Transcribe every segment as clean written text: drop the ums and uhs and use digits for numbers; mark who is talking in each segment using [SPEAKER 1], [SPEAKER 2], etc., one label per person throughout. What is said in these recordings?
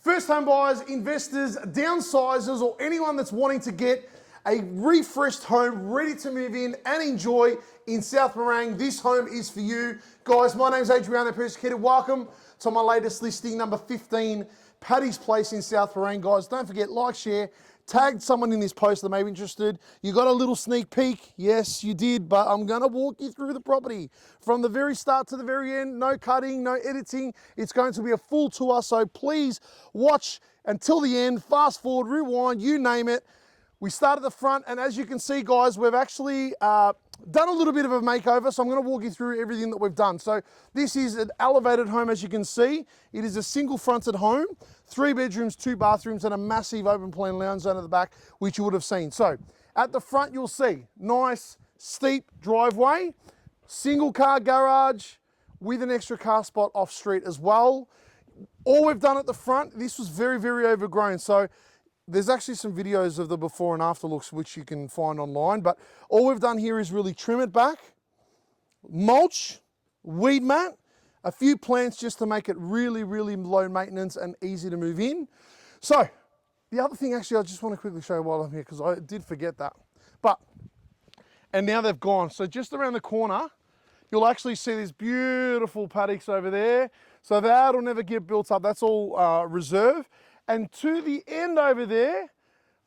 [SPEAKER 1] First home buyers, investors, downsizers, or anyone that's wanting to get a refreshed home ready to move in and enjoy in South Morang, this home is for you. Guys, my name's Adriano Persecuted. Welcome to my latest listing, number 15, Paddys Place in South Morang. Guys, don't forget, like, share, tag someone in this post that may be interested. You got a little sneak peek. Yes, you did, but I'm gonna walk you through the property from the very start to the very end. No cutting, no editing. It's going to be a full tour, so please watch until the end. Fast forward, rewind, you name it. We start at the front, and as you can see, guys, we've actually done a little bit of a makeover, so I'm going to walk you through everything that we've done. So this is an elevated home, as you can see. It is a single fronted home, 3 bedrooms, 2 bathrooms, and a massive open plan lounge zone at the back, which you would have seen. So at the front, you'll see nice, steep driveway, single car garage with an extra car spot off street as well. All we've done at the front, this was very, very overgrown. So there's actually some videos of the before and after looks which you can find online, but all we've done here is really trim it back, mulch, weed mat, a few plants just to make it really, really low maintenance and easy to move in. So the other thing actually I just want to quickly show you while I'm here, because I did forget that. And now they've gone. So just around the corner, you'll actually see this beautiful paddocks over there. So that'll never get built up. That's all reserve. And to the end over there,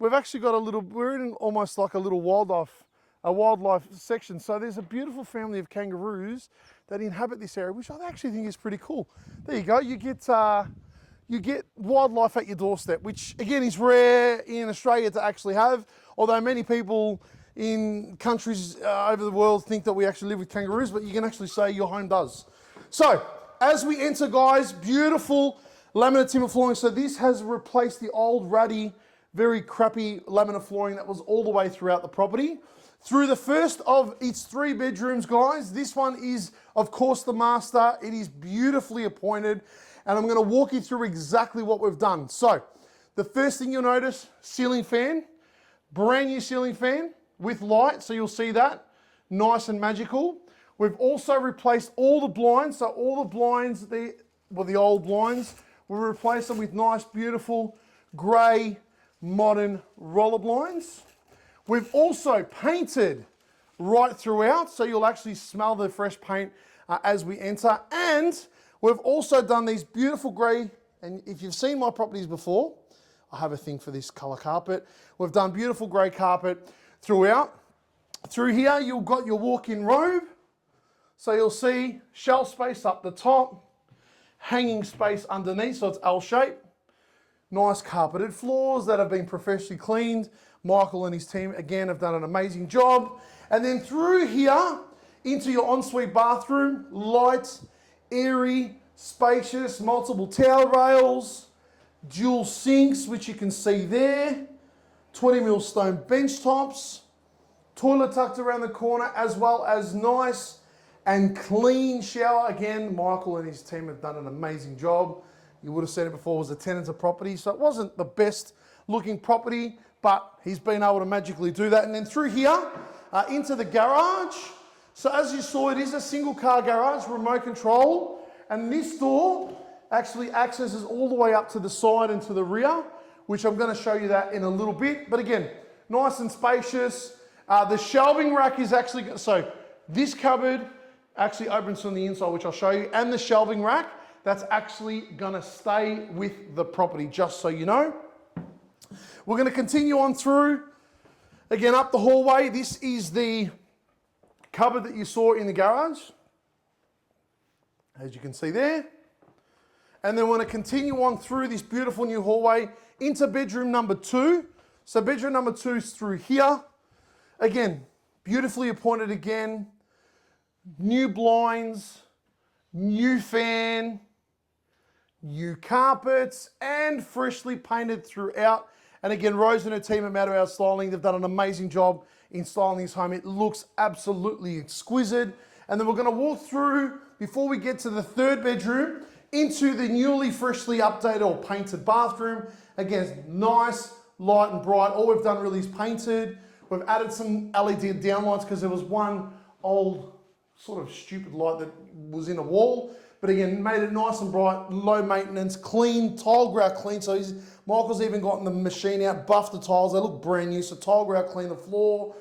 [SPEAKER 1] we've actually got we're in almost like a little wildlife section. So there's a beautiful family of kangaroos that inhabit this area, which I actually think is pretty cool. There you go, you get wildlife at your doorstep, which again is rare in Australia to actually have, although many people in countries over the world think that we actually live with kangaroos, but you can actually say your home does. So as we enter, guys, beautiful laminate timber flooring. So this has replaced the old ratty, very crappy laminate flooring that was all the way throughout the property. Through the first of its 3 bedrooms, guys, this one is, of course, the master. It is beautifully appointed, and I'm gonna walk you through exactly what we've done. So the first thing you'll notice, ceiling fan, brand new ceiling fan with light, so you'll see that, nice and magical. We've also replaced all the blinds, so all the blinds, the old blinds, we replace them with nice, beautiful, grey, modern roller blinds. We've also painted right throughout, so you'll actually smell the fresh paint as we enter. And we've also done these beautiful grey, and if you've seen my properties before, I have a thing for this colour carpet. We've done beautiful grey carpet throughout. Through here, you've got your walk-in robe. So you'll see shelf space up the top, hanging space underneath, so it's L-shaped. Nice carpeted floors that have been professionally cleaned. Michael and his team, again, have done an amazing job. And then through here, into your ensuite bathroom, light, airy, spacious, multiple towel rails, dual sinks, which you can see there, 20mm stone bench tops, toilet tucked around the corner, as well as nice and clean shower. Again, Michael and his team have done an amazing job. You would have seen it before, it was a tenanted property, so it wasn't the best looking property, but he's been able to magically do that. And then through here, into the garage. So as you saw, it is a single car garage, remote control, and this door actually accesses all the way up to the side and to the rear, which I'm going to show you that in a little bit. But again, nice and spacious. The shelving rack is actually, so this cupboard actually opens on the inside, which I'll show you, and the shelving rack, that's actually gonna stay with the property, just so you know. We're gonna continue on through, again, up the hallway. This is the cupboard that you saw in the garage, as you can see there. And then we're gonna continue on through this beautiful new hallway into bedroom number 2. So bedroom number 2 is through here. Again, beautifully appointed again. New blinds, new fan, new carpets, and freshly painted throughout. And again, Rose and her team at Matterhouse Styling, they've done an amazing job in styling this home. It looks absolutely exquisite. And then we're going to walk through, before we get to the 3rd bedroom, into the newly freshly updated or painted bathroom. Again, nice, light and bright. All we've done really is painted. We've added some LED downlights because there was one old sort of stupid light that was in a wall. But again, made it nice and bright, low maintenance, clean, tile grout clean. So Michael's even gotten the machine out, buffed the tiles. They look brand new. So tile grout clean the floor.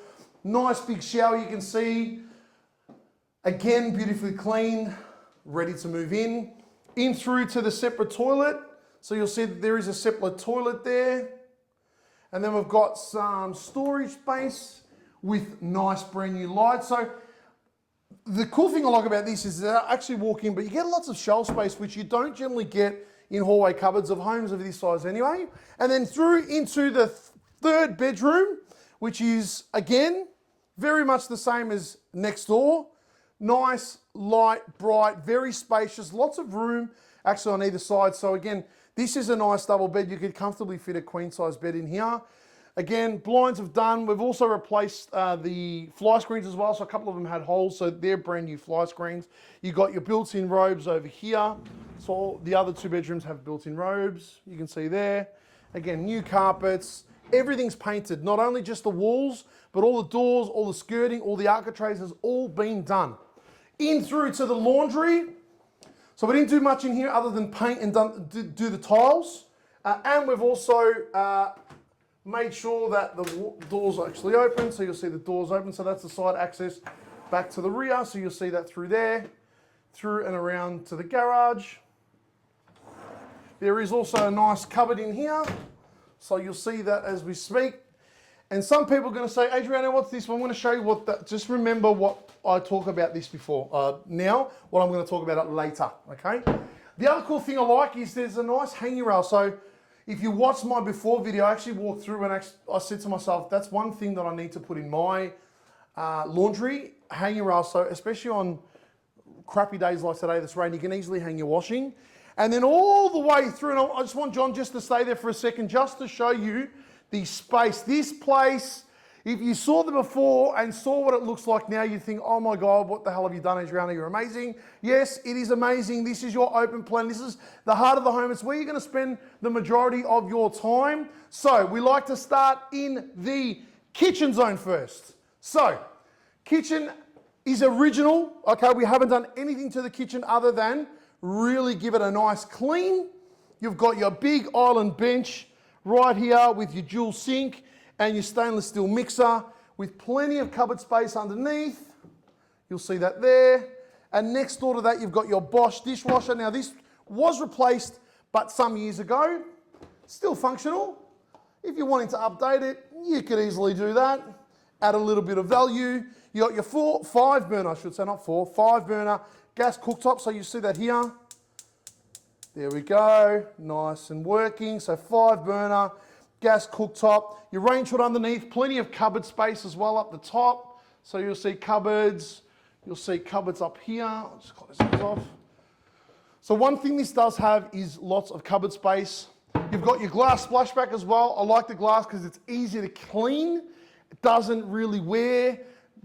[SPEAKER 1] Nice big shower you can see. Again, beautifully clean, ready to move in. In through to the separate toilet. So you'll see that there is a separate toilet there. And then we've got some storage space with nice brand new lights. So the cool thing I like about this is that I actually walk in, but you get lots of shelf space, which you don't generally get in hallway cupboards of homes of this size anyway. And then through into the third bedroom, which is, again, very much the same as next door. Nice, light, bright, very spacious, lots of room actually on either side. So again, this is a nice double bed. You could comfortably fit a queen size bed in here. Again, blinds have done. We've also replaced the fly screens as well. So a couple of them had holes, so they're brand new fly screens. You've got your built-in robes over here. So the other two bedrooms have built-in robes. You can see there. Again, new carpets. Everything's painted, not only just the walls, but all the doors, all the skirting, all the architraves has all been done. In through to the laundry. So we didn't do much in here other than paint and do the tiles. And we've also made sure that the doors are actually open. So you'll see the doors open. So that's the side access back to the rear. So you'll see that through there, through and around to the garage. There is also a nice cupboard in here. So you'll see that as we speak. And some people are going to say, Adriano, what's this? Well, I'm going to show you what that, just remember what I talk about this before. Now, what I'm going to talk about it later, okay? The other cool thing I like is there's a nice hanging rail. So if you watch my before video, I actually walked through and I said to myself, that's one thing that I need to put in my laundry, hanging rail. So especially on crappy days like today, this rain, you can easily hang your washing. And then all the way through, and I just want John just to stay there for a second, just to show you the space. This place, if you saw the before and saw what it looks like now, you'd think, oh my God, what the hell have you done, Adriano? You're amazing. Yes, it is amazing. This is your open plan. This is the heart of the home. It's where you're going to spend the majority of your time. So we like to start in the kitchen zone first. So kitchen is original. Okay, we haven't done anything to the kitchen other than really give it a nice clean. You've got your big island bench right here with your dual sink and your stainless steel mixer with plenty of cupboard space underneath. You'll see that there. And next door to that, you've got your Bosch dishwasher. Now this was replaced, but some years ago, still functional. If you're wanting to update it, you could easily do that. Add a little bit of value. You got your 5 burner, I should say, not 4, 5 burner gas cooktop. So you see that here. There we go, nice and working. So 5 burner, gas cooktop. Your range hood underneath, plenty of cupboard space as well up the top. So you'll see cupboards. You'll see cupboards up here. I'll just close these off. So one thing this does have is lots of cupboard space. You've got your glass splashback as well. I like the glass because it's easy to clean. It doesn't really wear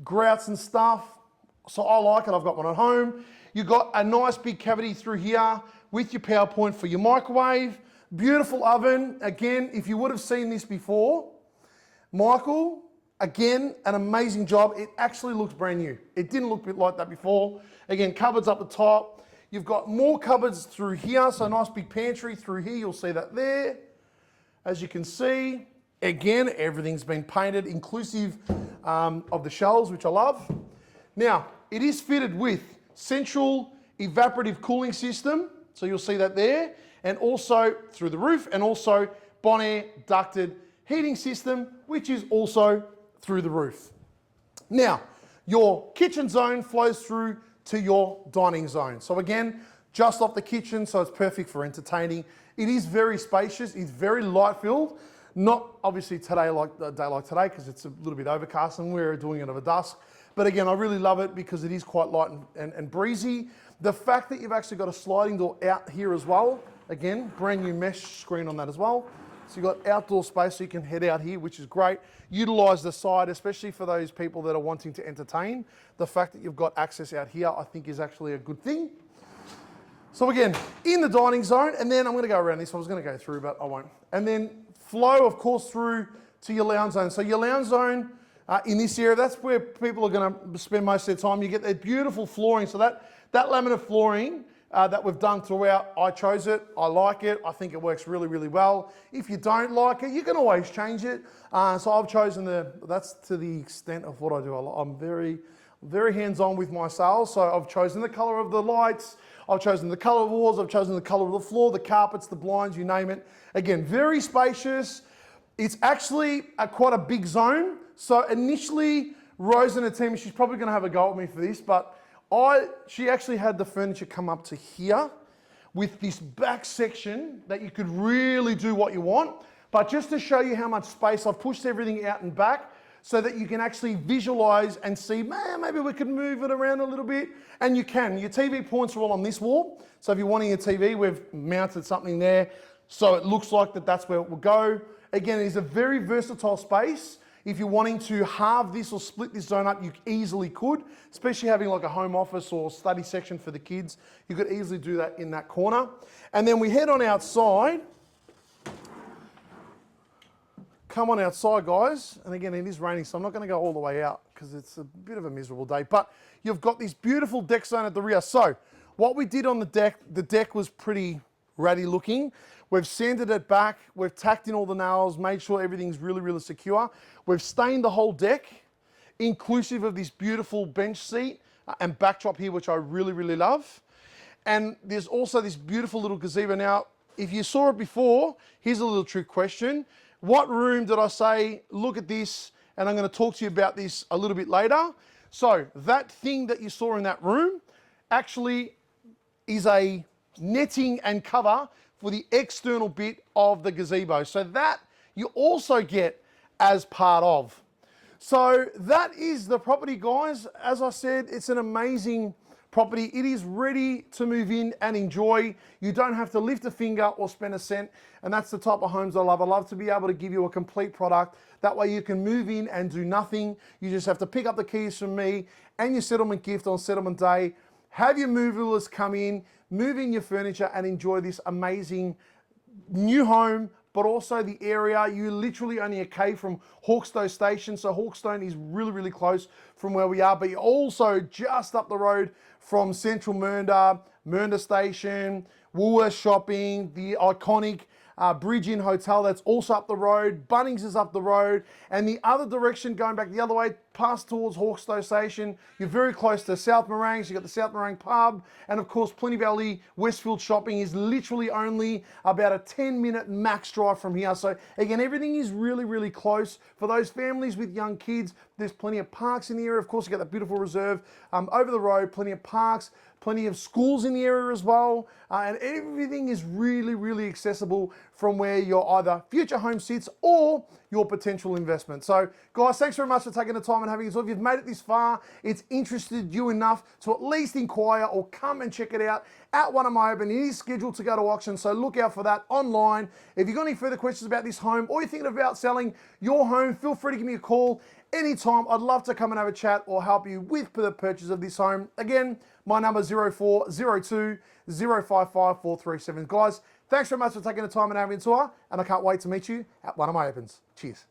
[SPEAKER 1] grouts and stuff. So I like it, I've got one at home. You've got a nice big cavity through here with your power point for your microwave. Beautiful oven. Again, if you would have seen this before, Michael, again, an amazing job. It actually looks brand new. It didn't look a bit like that before. Again, cupboards up the top. You've got more cupboards through here. So a nice big pantry through here. You'll see that there. As you can see, again, everything's been painted, inclusive of the shelves, which I love. Now, it is fitted with central evaporative cooling system. So you'll see that there, and also through the roof, and also Bonaire ducted heating system, which is also through the roof. Now, your kitchen zone flows through to your dining zone. So again, just off the kitchen, so it's perfect for entertaining. It is very spacious, it's very light filled. Not obviously today like a day like today, because it's a little bit overcast and we're doing it over dusk. But again, I really love it because it is quite light and breezy. The fact that you've actually got a sliding door out here as well, again, brand new mesh screen on that as well. So you've got outdoor space so you can head out here, which is great. Utilize the side, especially for those people that are wanting to entertain. The fact that you've got access out here, I think is actually a good thing. So again, in the dining zone, and then I'm gonna go around this. I was gonna go through, but I won't. And then flow, of course, through to your lounge zone. So your lounge zone, in this area, that's where people are going to spend most of their time. You get that beautiful flooring. So that laminate flooring that we've done throughout. I chose it, I like it, I think it works really, really well. If you don't like it, you can always change it. So I've chosen that's to the extent of what I do. I'm very hands-on with my sales. So I've chosen the color of the lights, I've chosen the color of the walls, I've chosen the color of the floor, the carpets, the blinds, you name it. Again, very spacious. It's actually quite a big zone. So initially, Rose and her team, she's probably gonna have a go at me for this, but she actually had the furniture come up to here with this back section that you could really do what you want. But just to show you how much space, I've pushed everything out and back so that you can actually visualize and see, man, maybe we could move it around a little bit. And you can. Your TV points are all on this wall. So if you're wanting a TV, we've mounted something there. So it looks like that's where it will go. Again, it is a very versatile space. If you're wanting to halve this or split this zone up, you easily could, especially having like a home office or study section for the kids. You could easily do that in that corner. And then we head on outside. Come on outside, guys. And again, it is raining, so I'm not going to go all the way out because it's a bit of a miserable day. But you've got this beautiful deck zone at the rear. So what we did on the deck was pretty ratty looking. We've sanded it back, we've tacked in all the nails, made sure everything's really, really secure. We've stained the whole deck, inclusive of this beautiful bench seat and backdrop here, which I really, really love. And there's also this beautiful little gazebo. Now, if you saw it before, here's a little trick question. What room did I say, look at this, and I'm gonna talk to you about this a little bit later. So that thing that you saw in that room actually is a netting and cover for the external bit of the gazebo. So that you also get as part of. So that is the property, guys. As I said, it's an amazing property. It is ready to move in and enjoy. You don't have to lift a finger or spend a cent. And that's the type of homes I love. I love to be able to give you a complete product. That way you can move in and do nothing. You just have to pick up the keys from me and your settlement gift on settlement day. Have your movers come in, move in your furniture and enjoy this amazing new home, but also the area. You literally only a K from Hawkstone Station. So Hawkstone is really, really close from where we are, but you're also just up the road from Central Mernda Station, Woolworths Shopping, the iconic Bridge Inn Hotel that's also up the road. Bunnings is up the road. And the other direction, going back the other way, past towards Hawkstone Station, you're very close to South Morang. So you've got the South Morang pub. And of course, Plenty Valley Westfield Shopping is literally only about a 10-minute max drive from here. So again, everything is really, really close. For those families with young kids, there's plenty of parks in the area. Of course, you've got that beautiful reserve over the road, plenty of parks, plenty of schools in the area as well. And everything is really, really accessible from where your either future home sits or your potential investment. So guys, thanks very much for taking the time and having us. So if you've made it this far, it's interested you enough to at least inquire or come and check it out at one of my open. It is scheduled to go to auction, so look out for that online. If you've got any further questions about this home or you're thinking about selling your home, feel free to give me a call anytime. I'd love to come and have a chat or help you with the purchase of this home. Again, my number is 0402 055 437. Guys, thanks very much for taking the time and having a tour, and I can't wait to meet you at one of my opens. Cheers.